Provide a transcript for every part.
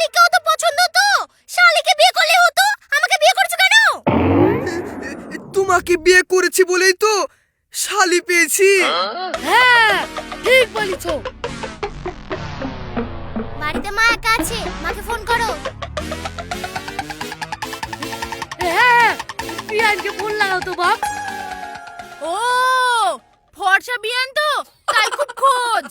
শালিকেও তো পছন্দ তো, শালিকে বিয়ে করলে হতো, আমাকে বিয়ে করছো কেন? তোমাকে বিয়ে করেছি বলেই তো শালি পেয়েছি। হ্যাঁ ঠিক বলেছো। বাড়িতে মা একা আছে, মাকে ফোন করো। হ্যাঁ বিয়ানকে ফোন লাগাও তো বাপ। ও ফর্সা বিয়ান তো, তাই খুব খোঁজ।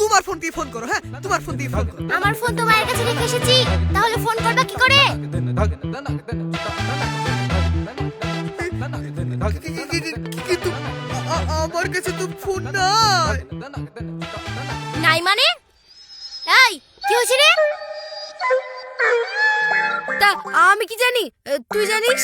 তোমার ফোন দিয়ে ফোন করো। হ্যাঁ, তোমার ফোন দিয়ে ফোন করো। আমার ফোন তো মায়ের কাছে রেখে এসেছি, তাহলে ফোন করবা কি করে? কিন্তু আমার কাছে তো ফোন নাই। নাই মানে? এই কি হয়েছে রে? তা আমি কি জানি, তুই জানিস?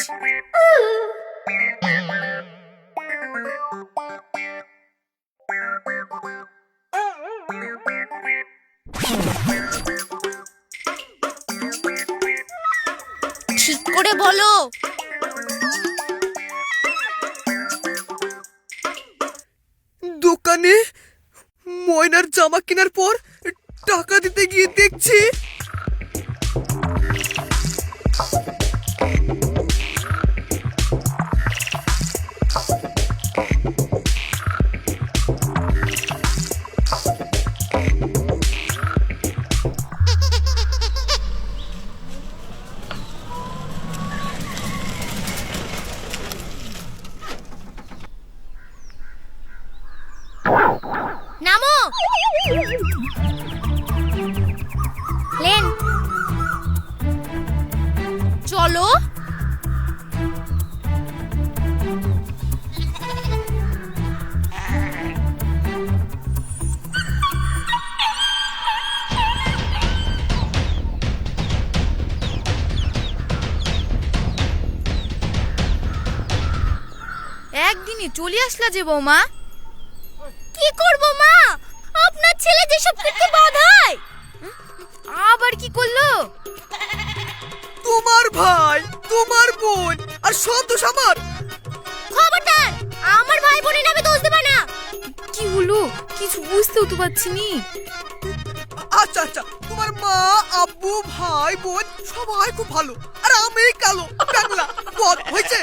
ঠিক করে বলো। দোকানে ময়নার জামা কেনার পর টাকা দিতে গিয়ে দেখছি নামো। লেন চলো। একদিনই চলে আসলা যে বৌমা। কি করব মা, আপনার ছেলে যেসব করতে বাধায়। আবার কি করলো? তোমার ভাই, তোমার বোন, আর সব দোষ আমার। খবরদার, আমার ভাই বোনের নামে দোষ দেবা না। কি হলো কিছু বুঝতেও তো পারছি নি। আচ্ছা আচ্ছা, তোমার মা, আব্বু, ভাই, বোন সবাই খুব ভালো, আর আমি কালো বাংলা বদ হয়েছে।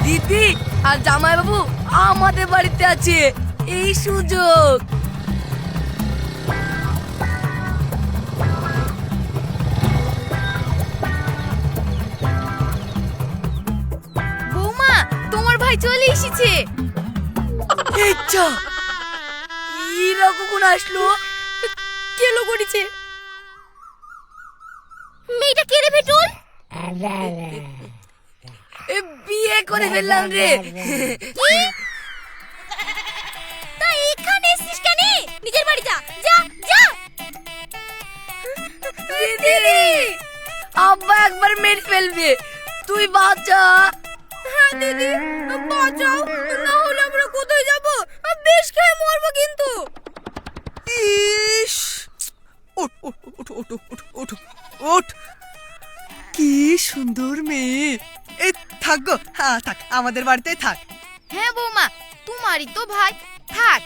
দিদি আর জামাই বাবু আমাদের বাড়িতে আছে, এই সুযোগ। বৌমা তোমার ভাই চলে এসেছে। আচ্ছা এরা কখন আসলো? কেলো করেছে? মেয়েটা কে রে ভেটুল? বিয়ে করে ফেললাম রে। কি? তা এখানে এসেছিস কেন? নিজের বাড়ি যা, যা যা। দিদি আব্বা একবার মেরে ফেলবে, তুই বাঁচা। হ্যাঁ দিদি বাঁচাও, না হলে আমরা কোথায় যাবো? বেশ খেয়ে মরবো কিন্তু। ইস, ওঠ ওঠ ওঠ ওঠ ওঠ ওঠ ওঠ, কি সুন্দর মেয়ে। এই থাক গো, হ্যাঁ থাক, আমাদের বাড়িতে থাক। হ্যাঁ বৌমা, তোমারই তো ভাই, থাক।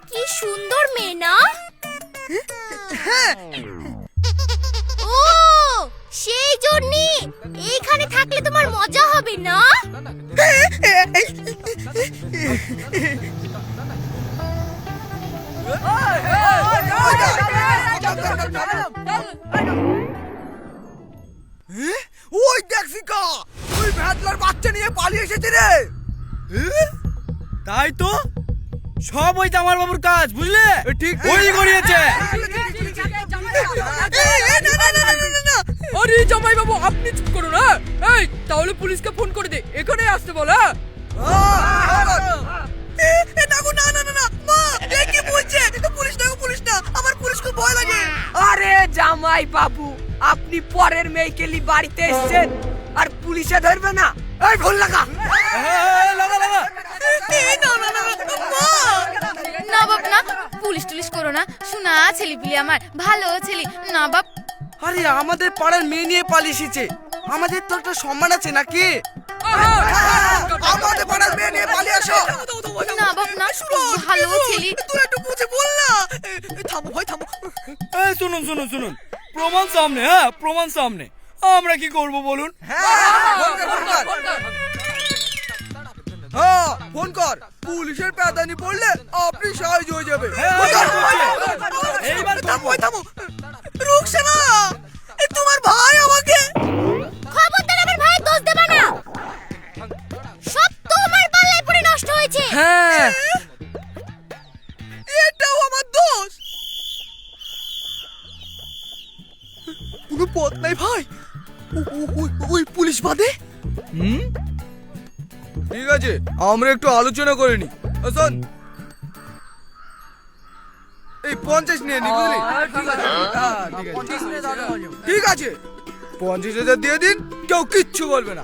কি সুন্দর মেয়ে না? হ্যাঁ, ও সেই জন্যে এইখানে থাকলে তোমার মজা হবে না? ওই দেখ শিকা, ওই ভ্যাটলার বাচ্চা নিয়ে পালিয়ে এসেছে রে। তাই তো, সব ওই জামাল বাবুর কাজ, বুঝলে? ঠিক ওই করিয়েছে। আরে জামাই বাবু আপনি চুপ করুন। এই তাহলে পুলিশকে ফোন করে দে, এখানে আসতে বল। না না না না, মা এ কি বলছে? পুলিশ না, আমার পুলিশকে ভয় লাগে। আরে জামাই বাবু, আপনি পরের মেয়েকেলি বাড়িতে এসেছেন আর পুলিশে ধরবে না? এই ফোন লাগা। লাগা লাগা। না না না, মা না বাপ না, পুলিশ টুলিশ করো না, শোনা ছেলে পিলে আমার ভালো ছেলে না বাপ। আরে আমাদের পাড়ার মেয়ে নিয়ে পালিয়ে এসেছে, আমাদের তো একটা সম্মান আছে নাকি? আমাদের পাড়ার মেয়ে নিয়ে পালিয়ে আসো। না বাপ না, ভালো ছেলে। তুই একটু বুঝে বল না। থামো ভাই থামো। এই শুনুন শুনুন শুনুন, প্রমাণ সামনে, হ্যাঁ প্রমাণ সামনে, আমরা কি করব বলুন? হ্যাঁ ফোন কর, পুলিশের প্যাদানি পড়লে আপনি সাহায্য হয়ে যাবে। এইবার থামো থামো। রুকসানা, তোমার ভাই আমাকে। খবরদার আমার ভাইয়ের দোষ দেবে না, সব তোমার পাল্লায় পড়ে নষ্ট হয়েছে। হ্যাঁ এটাও আমার দোষ। কোনো পথ নাই ভাই, ওই পুলিশ বাদে। ঠিক আছে, আমরা একটু আলোচনা করে নি। শোন, এই 50 নিয়ে নি বুঝলি? ঠিক আছে, 50,000 দিয়ে দিন, কেউ কিচ্ছু বলবে না।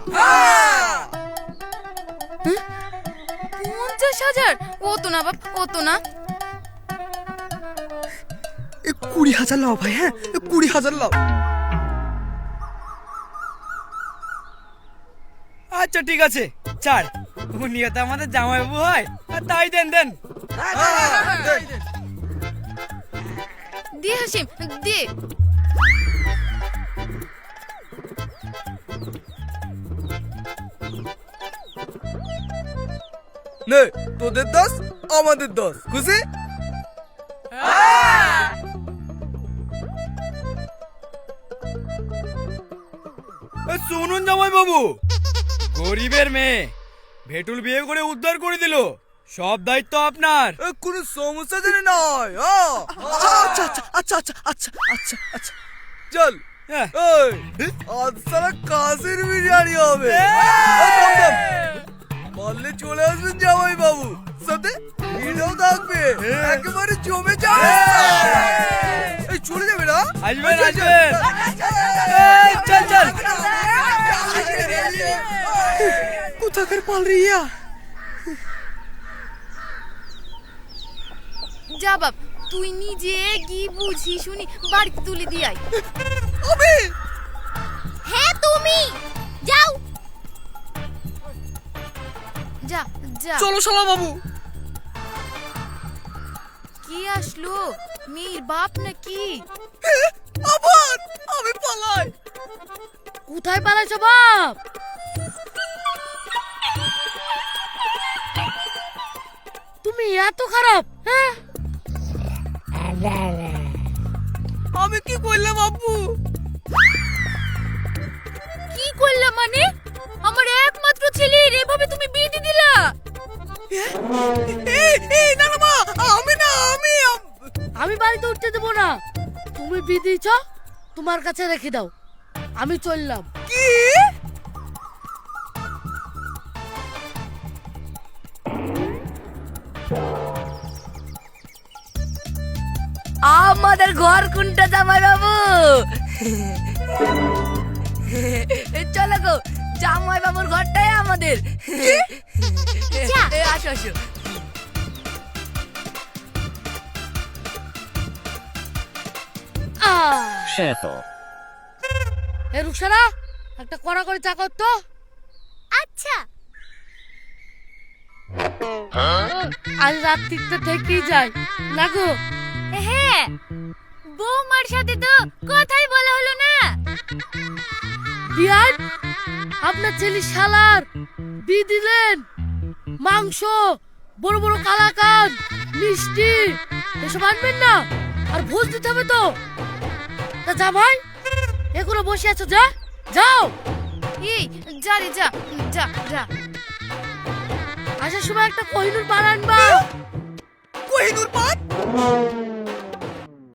50,000? অত না বাপ, অত না। 20,000 লাও ভাই, হ্যাঁ 20,000 লাও। আচ্ছা ঠিক আছে, ছাড়, উনি তো আমাদের জামাইবাবু হয়, আর তাই দেন দেন। দে হাসিম দে। নে, তোদের 10 আমাদের 10, খুশি? শুনুন জামাইবাবু, গরিবের মেয়ে ভেটুল বিয়ে করে উদ্ধার করে দিল, সব দায়িত্ব আপনার। কোনো সমস্যা জানি নয়। আচ্ছা আচ্ছা আচ্ছা আচ্ছা আচ্ছা আচ্ছা আচ্ছা। চল, আজ সারা কাশির বিরিয়ানি হবে। পারলে চলে আসবেন জামাই বাবু, সাথে ভিড়ও থাকবে, একেবারে জমে যাবে। এই চলে যাবে না? আসবেন আসবেন। চল চল। কোথাকার পাল রিয়া? যা বাপ, তুই নিজে কি বুঝি শুনি বাড়িতে তুলে দিয়ে আয়। আমি? হ্যাঁ তুমি যাও, যা যা। চলো শালা বাবু। কি আসলো, মেয়ের বাপ নাকি? আবার আমি পালাই। কোথায় পালাইছো বাপ? তুমি এত খারাপ? হ্যাঁ আমি কি করলাম আব্বু? কি করলা মানে? আমার একমাত্র ছেলের এভাবে তুমি বিয়ে দিয়ে দিলা? এই না না মা, আমি না, আমি বাড়িতে উঠতে দেবো না। তুমি বিয়ে দিয়েছ, তোমার কাছে রেখে দাও, আমি চললাম। কি? আমাদের ঘর কোনটা জামাই বাবু? চলো গো, জামাই বাবুর ঘরটাই আমাদের। আসো আসো। এ রুকসানা, একটা কড়া করে চা কর তো। আচ্ছা। আজ রাত্রিটা থেকেই যাই না গো? হ্যাঁ, বৌমার সাথে তো কথাই বলা হলো না। বিয়ান, আপনার ছেলে শালার বিয়ে দিলেন, মাংস, বড় বড় কালাকান, মিষ্টি এসব আনবেন না, আর ভোজ দিতে হবে তো। তা জামাই, এগুলো বসে আছো, যা যাও। এই যা রে যা যা যা। আসার সময় একটা কোহিনুর পান আনবা। কোহিনুর পান?